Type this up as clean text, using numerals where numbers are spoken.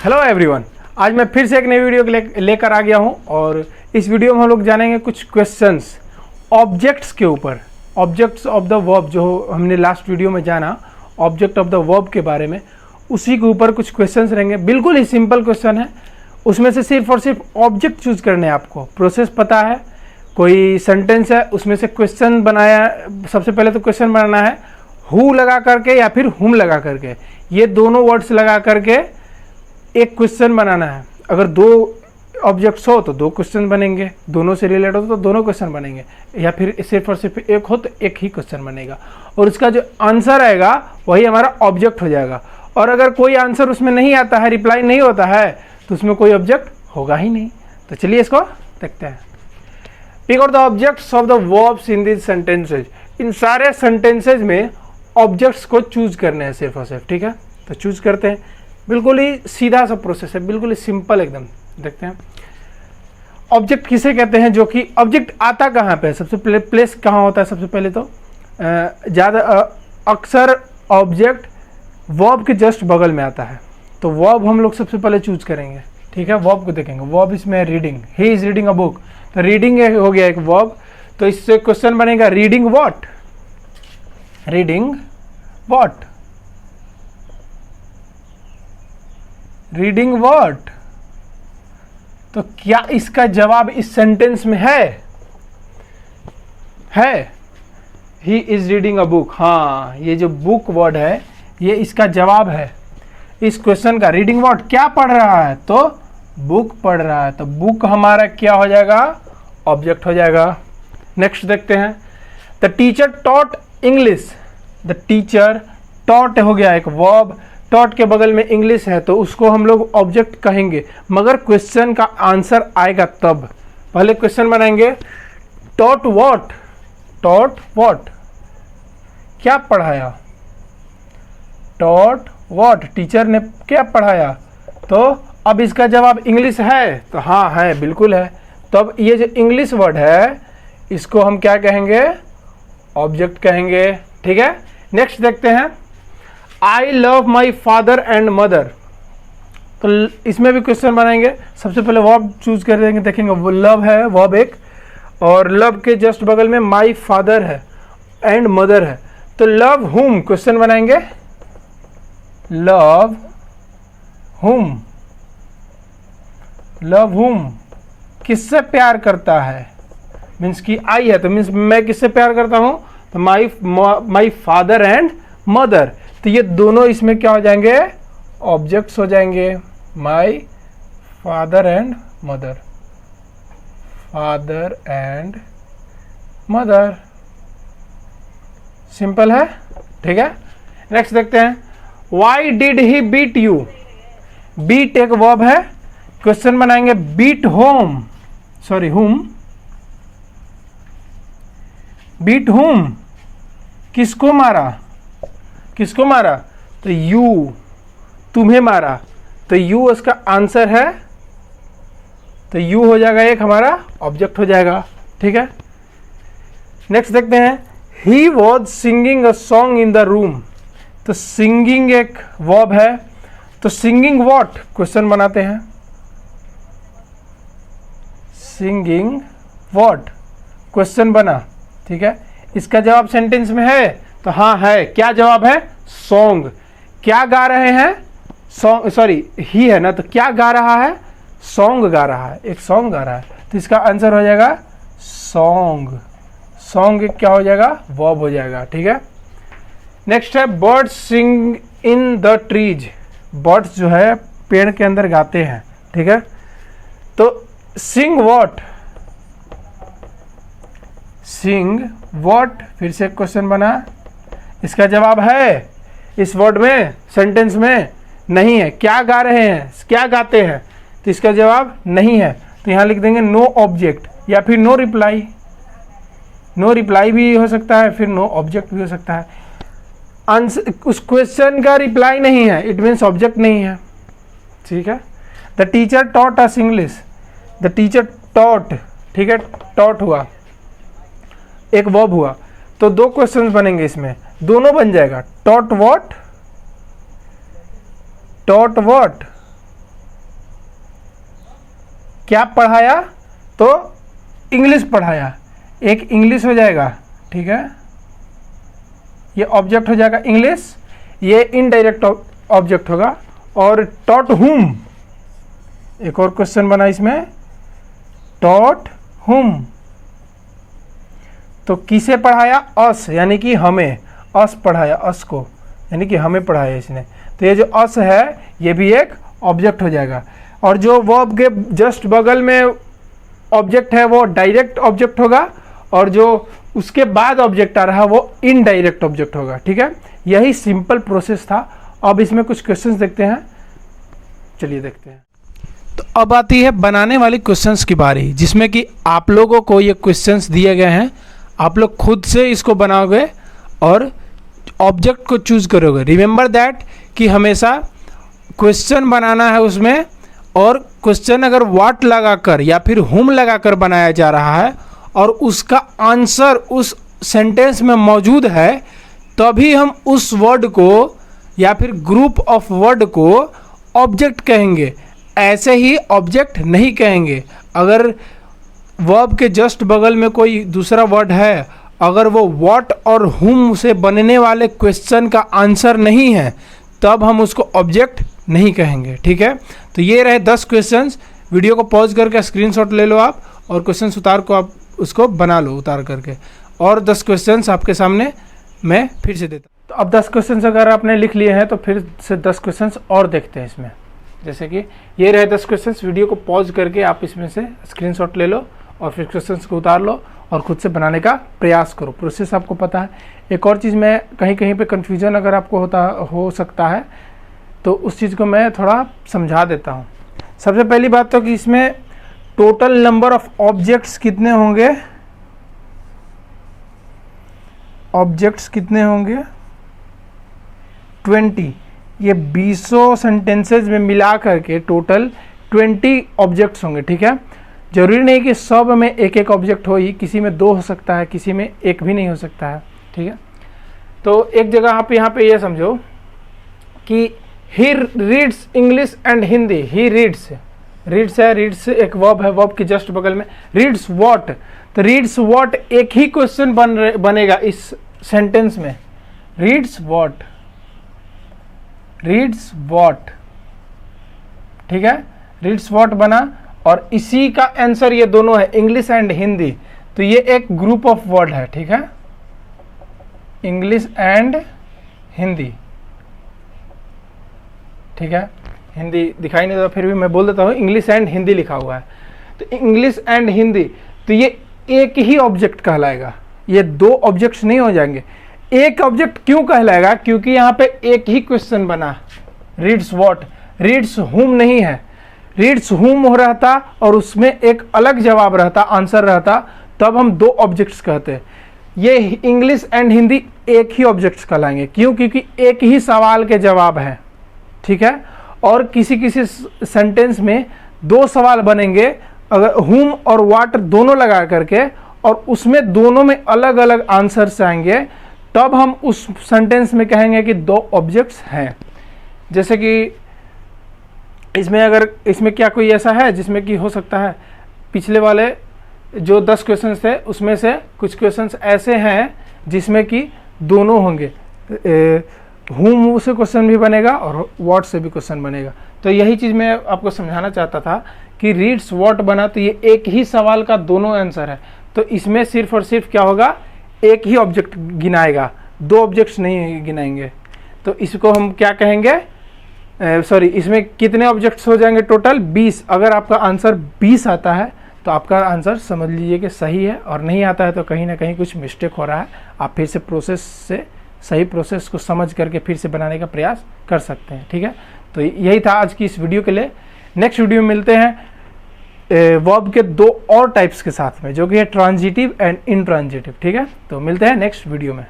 Hello everyone, आज मैं फिर से एक नई वीडियो लेकर आ गया हूं और इस वीडियो में हम लोग जानेंगे कुछ क्वेश्चंस ऑब्जेक्ट्स के ऊपर। ऑब्जेक्ट्स ऑफ द वर्ब जो हमने लास्ट वीडियो में जाना, ऑब्जेक्ट ऑफ द वर्ब के बारे में, उसी के ऊपर कुछ क्वेश्चंस रहेंगे। बिल्कुल ही सिंपल क्वेश्चन है, उसमें से सिर्फ और सिर्फ ऑब्जेक्ट चूज करने हैं आपको। प्रोसेस पता है, कोई सेंटेंस है उसमें से क्वेश्चन बनाया। सबसे पहले तो क्वेश्चन बनाना है हु लगा करके या फिर हुम लगा करके, ये दोनों वर्ड्स लगा करके एक क्वेश्चन बनाना है। अगर दो ऑब्जेक्ट्स हो तो दो क्वेश्चन बनेंगे, दोनों से रिलेटेड हो तो दोनों क्वेश्चन बनेंगे, या फिर सिर्फ और सिर्फ एक हो तो एक ही क्वेश्चन बनेगा और उसका जो आंसर आएगा वही हमारा ऑब्जेक्ट हो जाएगा। और अगर कोई आंसर उसमें नहीं आता है, रिप्लाई नहीं होता है, तो उसमें कोई ऑब्जेक्ट होगा ही नहीं। तो चलिए इसको देखते हैं। Pick out the objects of the verbs in this sentences. इन सारे सेंटेंसेज में ऑब्जेक्ट्स को चूज करने हैं सिर्फ और सिर्फ, ठीक है। तो चूज करते हैं, बिल्कुल ही सीधा सा प्रोसेस है, बिल्कुल ही सिंपल एकदम। देखते हैं ऑब्जेक्ट किसे कहते हैं, जो कि ऑब्जेक्ट आता कहाँ पे है, सबसे पहले प्लेस कहाँ होता है। सबसे पहले तो ज़्यादा अक्सर ऑब्जेक्ट वर्ब के जस्ट बगल में आता है, तो वर्ब हम लोग सबसे पहले चूज करेंगे, ठीक है। वर्ब को देखेंगे, वर्ब इसमें reading, he is reading a book, तो रीडिंग हो गया एक वर्ब। तो इससे क्वेश्चन बनेगा reading what, reading what, reading what. तो क्या इसका जवाब इस सेंटेंस में है? He is reading a book. हाँ, ये जो बुक वर्ड है ये इसका जवाब है इस क्वेश्चन का। रीडिंग व्हाट क्या पढ़ रहा है, तो बुक पढ़ रहा है, तो बुक हमारा क्या हो जाएगा, ऑब्जेक्ट हो जाएगा। नेक्स्ट देखते हैं, the teacher taught English. The teacher taught हो गया एक वर्ब, टॉट के बगल में इंग्लिश है तो उसको हम लोग ऑब्जेक्ट कहेंगे, मगर क्वेश्चन का आंसर आएगा तब। पहले क्वेश्चन बनाएंगे टॉट व्हाट, टॉट व्हाट क्या पढ़ाया, टॉट व्हाट टीचर ने क्या पढ़ाया। तो अब इसका जवाब इंग्लिश है, तो हाँ है, बिल्कुल है। तो अब ये जो इंग्लिश वर्ड है इसको हम क्या कहेंगे, ऑब्जेक्ट कहेंगे, ठीक है। नेक्स्ट देखते हैं, I love my father and mother. तो इसमें भी क्वेश्चन बनाएंगे। सबसे पहले वर्ब चूज कर देंगे, देखेंगे वो लव है वर्ब एक, और लव के जस्ट बगल में माई फादर है एंड मदर है, तो लव हुम क्वेश्चन बनाएंगे, लव हुम, लव हुम किससे प्यार करता है, मीन्स कि आई है तो मीन्स मैं किससे प्यार करता हूं, तो माई फादर एंड मदर। तो ये दोनों इसमें क्या हो जाएंगे, ऑब्जेक्ट्स हो जाएंगे, my father and mother, father and mother. Simple है, ठीक है। नेक्स्ट देखते हैं, why did he beat you. Beat एक वर्ब है, क्वेश्चन बनाएंगे beat home, sorry whom, beat whom किसको मारा, किसको मारा, तो यू, तुम्हें मारा, तो यू उसका आंसर है, तो यू हो जाएगा एक हमारा ऑब्जेक्ट हो जाएगा, ठीक है। नेक्स्ट देखते हैं, he was singing a song in the room. तो सिंगिंग एक वर्ब है, तो सिंगिंग व्हाट क्वेश्चन बनाते हैं, सिंगिंग व्हाट क्वेश्चन बना, ठीक है। इसका जवाब सेंटेंस में है, तो हाँ है। क्या जवाब है, सॉन्ग। क्या गा रहे हैं, सॉन्ग, सॉरी ही है ना, तो क्या गा रहा है, सॉन्ग गा रहा है, एक सॉन्ग गा रहा है, तो इसका आंसर हो जाएगा सॉन्ग। सॉन्ग क्या हो जाएगा, वर्ब हो जाएगा, ठीक है। नेक्स्ट है, birds sing in the trees. Birds जो है पेड़ के अंदर गाते हैं, ठीक है। तो सिंग व्हाट, सिंग व्हाट फिर से क्वेश्चन बना, इसका जवाब है इस वर्ड में, सेंटेंस में नहीं है। क्या गा रहे हैं, क्या गाते हैं, तो इसका जवाब नहीं है, तो यहां लिख देंगे नो ऑब्जेक्ट या फिर नो रिप्लाई। नो रिप्लाई भी हो सकता है, फिर नो ऑब्जेक्ट भी हो सकता है। आंसर उस क्वेश्चन का रिप्लाई नहीं है, इट मीन्स ऑब्जेक्ट नहीं है, ठीक है। The teacher taught us English. The teacher taught, ठीक है, टॉट हुआ एक वर्ब हुआ, तो दो क्वेश्चंस बनेंगे इसमें, दोनों बन जाएगा, टॉट व्हाट, टॉट व्हाट, क्या पढ़ाया, तो इंग्लिश पढ़ाया, एक इंग्लिश हो जाएगा, ठीक है, ये ऑब्जेक्ट हो जाएगा इंग्लिश, ये इनडायरेक्ट ऑब्जेक्ट होगा। और टॉट हुम, एक और क्वेश्चन बना इसमें, टॉट हुम, तो किसे पढ़ाया, अस, यानी कि हमें, अस पढ़ाया, अस को, यानी कि हमें पढ़ाया इसने। तो ये जो अस है ये भी एक ऑब्जेक्ट हो जाएगा। और जो वर्ब के जस्ट बगल में ऑब्जेक्ट है वो डायरेक्ट ऑब्जेक्ट होगा, और जो उसके बाद ऑब्जेक्ट आ रहा है वो इनडायरेक्ट ऑब्जेक्ट होगा, ठीक है। यही सिंपल प्रोसेस था। अब इसमें कुछ क्वेश्चंस देखते हैं, चलिए देखते हैं। तो अब आती है बनाने वाली क्वेश्चंस की बारी, जिसमें कि आप लोगों को ये क्वेश्चंस दिए गए हैं, आप लोग खुद से इसको बनाओगे और ऑब्जेक्ट को चूज करोगे। रिमेंबर दैट कि हमेशा क्वेश्चन बनाना है उसमें, और क्वेश्चन अगर व्हाट लगाकर या फिर हुम लगाकर बनाया जा रहा है और उसका आंसर उस सेंटेंस में मौजूद है, तभी हम उस वर्ड को या फिर ग्रुप ऑफ वर्ड को ऑब्जेक्ट कहेंगे। ऐसे ही ऑब्जेक्ट नहीं कहेंगे। अगर वर्ब के जस्ट बगल में कोई दूसरा वर्ड है, अगर वो व्हाट और हुम से बनने वाले क्वेश्चन का आंसर नहीं है, तब हम उसको ऑब्जेक्ट नहीं कहेंगे, ठीक है। तो ये रहे 10 क्वेश्चंस। वीडियो को पॉज करके स्क्रीनशॉट ले लो आप, और क्वेश्चन उतार को आप उसको बना लो उतार करके। और 10 क्वेश्चंस आपके सामने मैं फिर से देता हूँ। तो अब 10 क्वेश्चंस अगर आपने लिख लिए हैं तो फिर से 10 क्वेश्चंस और देखते हैं इसमें। जैसे कि ये रहे 10 क्वेश्चंस, वीडियो को पॉज करके आप इसमें से स्क्रीनशॉट ले लो और फिर क्वेश्चंस को उतार लो और खुद से बनाने का प्रयास करो। प्रोसेस आपको पता है। एक और चीज़ में कहीं कहीं पे कन्फ्यूजन अगर आपको हो सकता है तो उस चीज़ को मैं थोड़ा समझा देता हूँ। सबसे पहली बात तो कि इसमें टोटल नंबर ऑफ ऑब्जेक्ट्स कितने होंगे, ऑब्जेक्ट्स कितने होंगे 20। ये 20 सेंटेंसेज में मिला करके टोटल 20 ऑब्जेक्ट्स होंगे, ठीक है। जरूरी नहीं कि सब में एक एक ऑब्जेक्ट हो ही, किसी में 2 हो सकता है, किसी में एक भी नहीं हो सकता है, ठीक है। तो एक जगह आप यहाँ पे ये समझो कि he reads English and Hindi. He reads, reads है, रीड्स एक वर्ब है, वर्ब के जस्ट बगल में रीड्स व्हाट। तो रीड्स व्हाट एक ही क्वेश्चन बनेगा इस सेंटेंस में, रीड्स व्हाट, रीड्स व्हाट, ठीक है। रीड्स व्हाट बना और इसी का आंसर ये दोनों है, इंग्लिश एंड हिंदी। तो ये एक ग्रुप ऑफ वर्ड है, ठीक है, इंग्लिश एंड हिंदी, ठीक है। हिंदी दिखाई नहीं देता, फिर भी मैं बोल देता हूँ, इंग्लिश एंड हिंदी लिखा हुआ है। तो इंग्लिश एंड हिंदी, तो ये एक ही ऑब्जेक्ट कहलाएगा, ये 2 ऑब्जेक्ट्स नहीं हो जाएंगे। एक ऑब्जेक्ट क्यों कहलाएगा, क्योंकि यहाँ पे एक ही क्वेश्चन बना, रीड्स व्हाट, रीड्स हुम नहीं है। रीड्स हुम हो रहता और उसमें एक अलग जवाब रहता, आंसर रहता, तब हम 2 ऑब्जेक्ट्स कहते। ये इंग्लिश एंड हिंदी एक ही ऑब्जेक्ट्स कहलाएंगे। क्यों, क्योंकि एक ही सवाल के जवाब हैं, ठीक है। और किसी किसी सेंटेंस में 2 सवाल बनेंगे, अगर हुम और व्हाट दोनों लगा करके, और उसमें दोनों में अलग अलग आंसर्स आएंगे, तब हम उस सेंटेंस में कहेंगे कि 2 ऑब्जेक्ट्स हैं। जैसे कि इसमें अगर इसमें क्या कोई ऐसा है जिसमें कि हो सकता है पिछले वाले जो 10 क्वेश्चंस थे उसमें से कुछ क्वेश्चंस ऐसे हैं जिसमें कि दोनों होंगे, हुम से क्वेश्चन भी बनेगा और व्हाट से भी क्वेश्चन बनेगा। तो यही चीज़ मैं आपको समझाना चाहता था कि रीड्स व्हाट बना तो ये एक ही सवाल का दोनों आंसर है। तो इसमें सिर्फ और सिर्फ क्या होगा, एक ही ऑब्जेक्ट गिनाएगा, 2 ऑब्जेक्ट्स नहीं गिनाएंगे। तो इसको हम क्या कहेंगे, सॉरी, इसमें कितने ऑब्जेक्ट्स हो जाएंगे टोटल 20। अगर आपका आंसर 20 आता है तो आपका आंसर समझ लीजिए कि सही है, और नहीं आता है तो कहीं ना कहीं कुछ मिस्टेक हो रहा है। आप फिर से प्रोसेस से सही प्रोसेस को समझ करके फिर से बनाने का प्रयास कर सकते हैं, ठीक है। तो यही था आज की इस वीडियो के लिए। नेक्स्ट वीडियो में मिलते हैं वर्ब के 2 और टाइप्स के साथ में, जो कि है ट्रांजिटिव एंड इनट्रांजिटिव, ठीक है। तो मिलते हैं नेक्स्ट वीडियो में।